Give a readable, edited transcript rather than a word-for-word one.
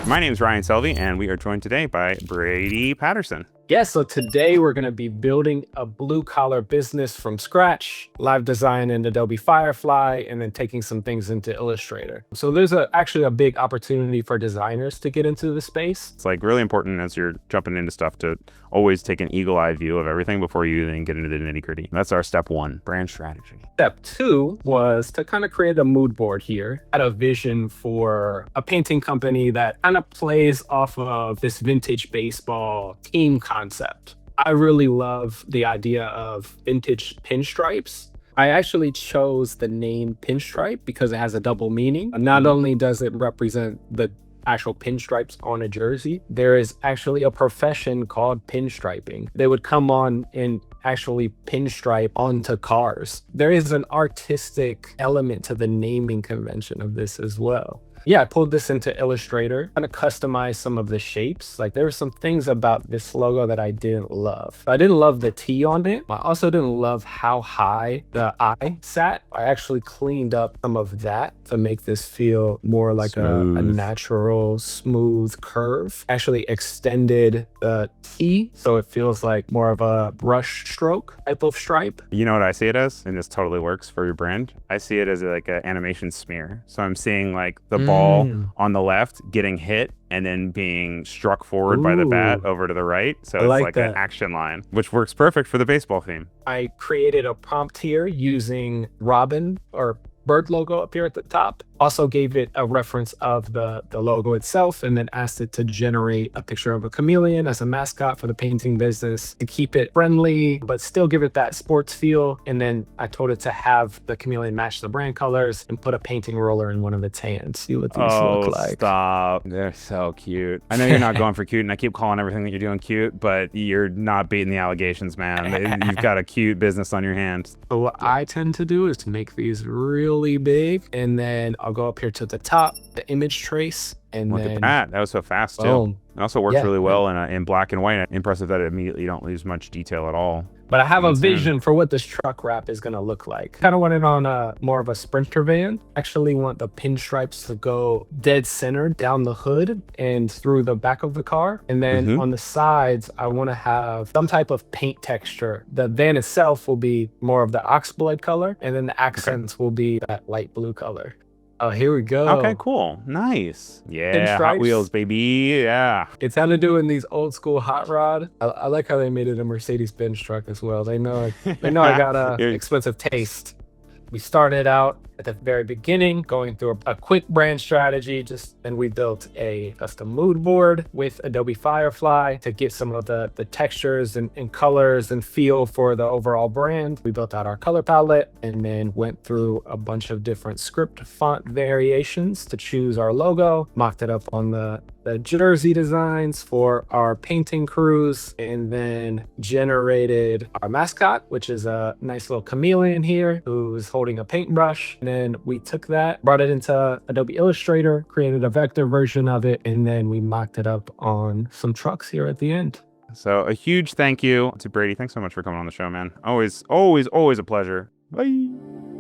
My name is Ryan Selvy, and we are joined today by Brady Patterson. Yeah, so today we're going to be building a blue collar business from scratch, live design in Adobe Firefly, and then taking some things into Illustrator. So there's actually a big opportunity for designers to get into the space. It's like really important as you're jumping into stuff to always take an eagle-eye view of everything before you then get into the nitty-gritty. That's our step one, brand strategy. Step two was to kind of create a mood board here. I had a vision for a painting company that kind of plays off of this vintage baseball team concept. I really love the idea of vintage pinstripes. I actually chose the name pinstripe because it has a double meaning. Not only does it represent the actual pinstripes on a jersey, there is actually a profession called pinstriping. They would come on and actually pinstripe onto cars. There is an artistic element to the naming convention of this as well. Yeah, I pulled this into Illustrator, kind of customized some of the shapes. Like there were some things about this logo that I didn't love. I didn't love the T on it. I also didn't love how high the I sat. I actually cleaned up some of that to make this feel more like a natural, smooth curve. Actually extended the T so it feels like more of a brush stroke type of stripe. You know what I see it as? And this totally works for your brand. I see it as like an animation smear. So I'm seeing like the ball on the left getting hit and then being struck forward by the bat over to the right. So it's like an action line, which works perfect for the baseball theme. I created a prompt here using Robin or bird logo up here at the top. Also gave it a reference of the logo itself and then asked it to generate a picture of a chameleon as a mascot for the painting business to keep it friendly, but still give it that sports feel. And then I told it to have the chameleon match the brand colors and put a painting roller in one of its hands. See what these look like. Stop. They're so cute. I know you're not going for cute, and I keep calling everything that you're doing cute, but you're not beating the allegations, man. You've got a cute business on your hands. So what I tend to do is to make these really big, and then I'll go up here to the top, the image trace, and Look then at that. That was so fast, boom. too. It also works really well in black and white. Impressive that it immediately don't lose much detail at all. But I have a vision for what this truck wrap is going to look like. Kind of want it on more of a Sprinter van. Actually want the pinstripes to go dead center down the hood and through the back of the car. And then on the sides, I want to have some type of paint texture. The van itself will be more of the oxblood color, and then the accents will be that light blue color. Oh, here we go. Okay, cool. Nice. Yeah, Hot Wheels, baby. Yeah. It's how to do in these old school hot rod. I like how they made it a Mercedes-Benz truck as well. They know I got a expensive taste. We started out at the very beginning, going through a quick brand strategy, and we built a custom mood board with Adobe Firefly to get some of the textures and colors and feel for the overall brand. We built out our color palette and then went through a bunch of different script font variations to choose our logo, mocked it up on the jersey designs for our painting crews, and then generated our mascot, which is a nice little chameleon here who's holding a paintbrush. And then we took that, brought it into Adobe Illustrator, created a vector version of it, and then we mocked it up on some trucks here at the end. So a huge thank you to Brady. Thanks so much for coming on the show, man. Always, always, always a pleasure. Bye.